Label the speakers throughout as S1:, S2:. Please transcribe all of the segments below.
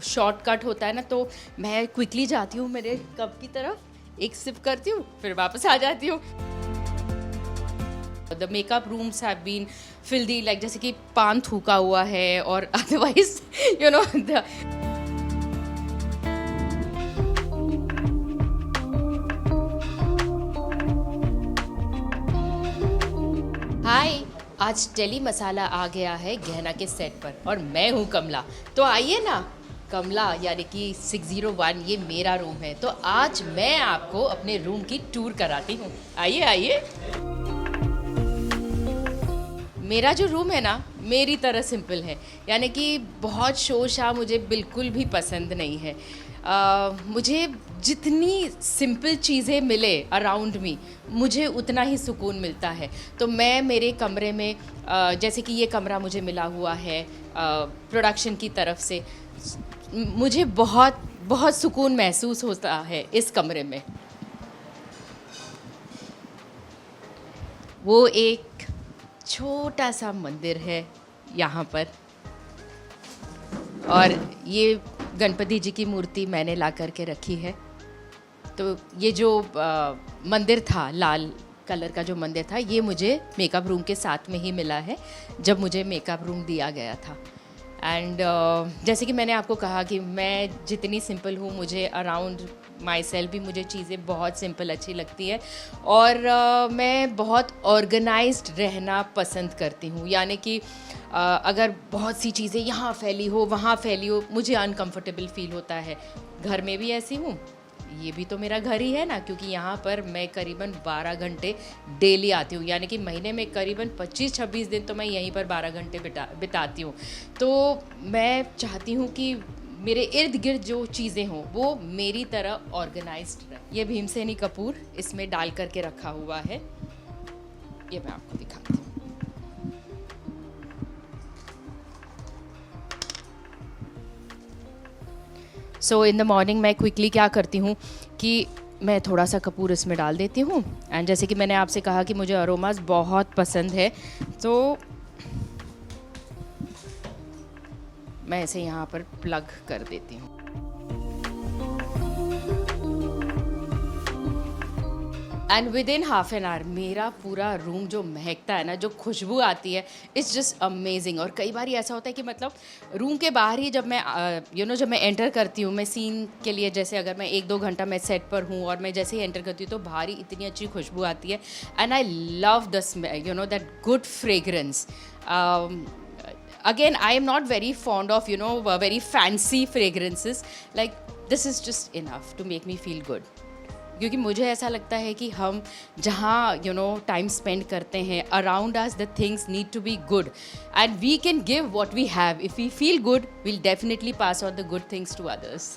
S1: Shortcut होता है ना, तो मैं क्विकली जाती हूँ मेरे कप की तरफ, एक सिप करती हूँ, फिर वापस आ जाती हूँ. The makeup rooms have been filthy, like जैसे कि पान थूका हुआ है, और otherwise you know the high. आज टेली मसाला आ गया है गहना के सेट पर, और मैं हूँ कमला. तो आइए ना, कमला यानी कि 601 ये मेरा रूम है. तो आज मैं आपको अपने रूम की टूर कराती हूँ. आइए आइए. मेरा जो रूम है ना, मेरी तरह सिंपल है, यानी कि बहुत शोर-शराबा मुझे बिल्कुल भी पसंद नहीं है. मुझे जितनी सिंपल चीज़ें मिले अराउंड मी, मुझे उतना ही सुकून मिलता है. तो मैं मेरे कमरे में जैसे कि ये कमरा मुझे मिला हुआ है प्रोडक्शन की तरफ से, मुझे बहुत बहुत सुकून महसूस होता है इस कमरे में. वो एक छोटा सा मंदिर है यहाँ पर, और ये गणपति जी की मूर्ति मैंने ला करके रखी है. तो ये जो मंदिर था, लाल कलर का जो मंदिर था, ये मुझे मेकअप रूम के साथ में ही मिला है जब मुझे मेकअप रूम दिया गया था. एंड जैसे कि मैंने आपको कहा कि मैं जितनी सिंपल हूँ, मुझे अराउंड माई सेल्फ भी मुझे चीज़ें बहुत सिंपल अच्छी लगती है. और मैं बहुत ऑर्गेनाइज्ड रहना पसंद करती हूँ, यानी कि अगर बहुत सी चीज़ें यहाँ फैली हो, वहाँ फैली हो, मुझे अनकंफर्टेबल फील होता है. घर में भी ऐसी हूँ, ये भी तो मेरा घर ही है ना, क्योंकि यहाँ पर मैं करीबन 12 घंटे डेली आती हूँ, यानी कि महीने में करीबन 25-26 दिन तो मैं यहीं पर 12 घंटे बिताती हूँ. तो मैं चाहती हूँ कि मेरे इर्द गिर्द जो चीज़ें हों वो मेरी तरह ऑर्गेनाइज्ड रहे. ये भीमसेनी कपूर इसमें डाल करके रखा हुआ है, ये मैं आपको दिखाती हूँ. सो इन द मॉर्निंग मैं क्विकली क्या करती हूँ कि मैं थोड़ा सा कपूर इसमें डाल देती हूँ. एंड जैसे कि मैंने आपसे कहा कि मुझे अरोमास बहुत पसंद है, तो मैं इसे यहाँ पर प्लग कर देती हूँ. And with in half an hour मेरा पूरा रूम जो महकता है ना, जो खुशबू आती है, इट्स जस्ट अमेजिंग. और कई बार ऐसा होता है कि मतलब रूम के बाहर ही जब मैं जब मैं एंटर करती हूँ, मैं सीन के लिए, जैसे अगर मैं 1-2 घंटा मैं सेट पर हूँ और मैं जैसे ही एंटर करती हूँ तो बाहर ही इतनी अच्छी खुशबू आती है. And I love the smell, that good fragrance. Again, I am not very fond of very fancy fragrances. Like this is just enough to make me feel good. क्योंकि मुझे ऐसा लगता है कि हम जहाँ टाइम स्पेंड करते हैं, around us the things need to be good, and we can give what we have. If we feel good, we'll definitely pass on the good things to others.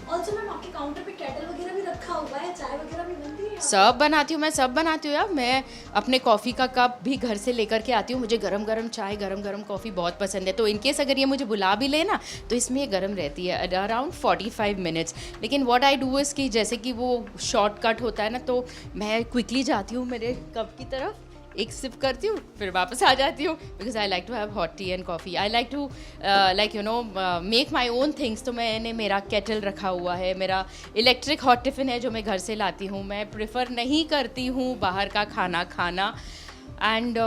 S2: Also ma'am आपके counter पे kettle वगैरह भी रखा हुआ है, चाय वगैरह भी बनती है?
S1: सब बनाती हूँ, मैं सब बनाती हूँ यार. मैं अपने कॉफ़ी का कप भी घर से लेकर के आती हूँ. मुझे गरम गरम चाय, गरम गरम कॉफ़ी बहुत पसंद है. तो इनकेस अगर ये मुझे बुला भी ले ना, तो इसमें ये गरम रहती है अराउंड 45 मिनट्स. लेकिन व्हाट आई डू इज़ कि जैसे कि वो शॉर्टकट होता है ना, तो मैं क्विकली जाती हूँ मेरे कप की तरफ, एक सिप करती हूँ, फिर वापस आ जाती हूँ. Because I like to have hot tea and coffee. I like to make my own things. तो मैंने मेरा केटल रखा हुआ है, मेरा इलेक्ट्रिक हॉट टिफ़िन है जो मैं घर से लाती हूँ. मैं प्रेफर नहीं करती हूँ बाहर का खाना खाना, एंड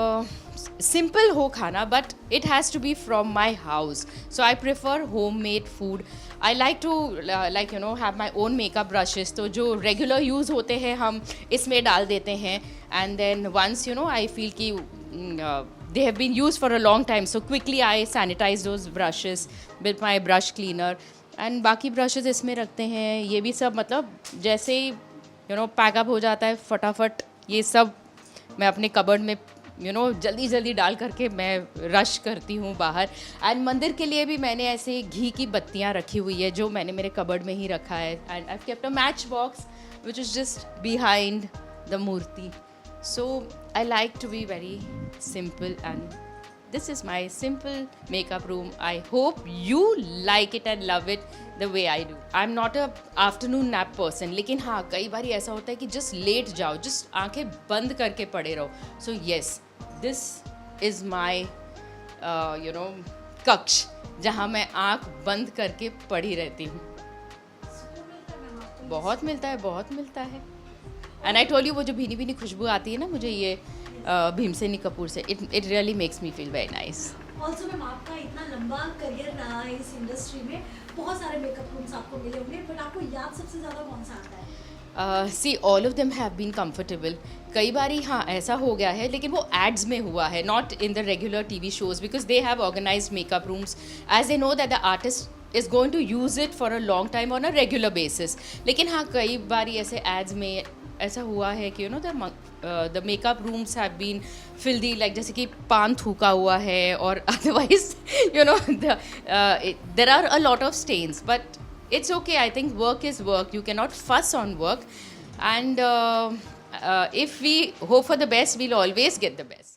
S1: सिंपल हो खाना, but it has to be from my house. So I prefer home made food. I like to have my own makeup brushes. तो जो रेगुलर यूज़ होते हैं हम इसमें डाल देते हैं. And then once I feel कि they have been used for a long time, so quickly I sanitize those brushes with my brush cleaner. and बाकी brushes इसमें रखते हैं. ये भी सब मतलब जैसे ही पैकअप हो जाता है फटाफट, ये सब मैं अपने कबर्ड में जल्दी जल्दी डाल करके मैं रश करती हूँ बाहर. एंड मंदिर के लिए भी मैंने ऐसे घी की बत्तियाँ रखी हुई है जो मैंने मेरे कबर्ड में ही रखा है. And I kept a match box which is just behind the मूर्ति. So I like to be very simple, and this is my simple makeup room. I hope you like it and love it the way I do. I'm not a afternoon nap person, लेकिन हाँ कई बार ऐसा होता है कि just late जाओ, just आंखें बंद करके पड़े रहो. So yes, this is my कक्ष जहाँ मैं आँख बंद करके पढ़ी रहती हूँ।
S2: सुकून मिलता है मैम आपको?
S1: बहुत मिलता है, बहुत मिलता है। एंड आई टोल यू, वो जो भीनी भीनी खुशबू आती है ना मुझे ये भीमसेनी कपूर से, it really makes me feel very nice.
S2: Also ma'am आपका इतना लंबा करियर रहा है इस इंडस्ट्री में, बहुत सारे मेकअप रूम्स आपको मिले होंगे, बट आपको याद सबसे ज़्यादा कौन सा आता है?
S1: C all of them have been comfortable. कई बारी हाँ ऐसा हो गया है, लेकिन वो एड्स में हुआ है, not in the regular TV shows, because they have organise makeup rooms as they know that the artist is going to use it for a long time on a regular basis. लेकिन हाँ कई बारी ऐसे ads में ऐसा हुआ है कि you know the makeup rooms have been filthy, like जैसे कि पान थूका हुआ है, और otherwise you know there are a lot of stains, but it's okay. I think work is work. You cannot fuss on work, and if we hope for the best, we'll always get the best.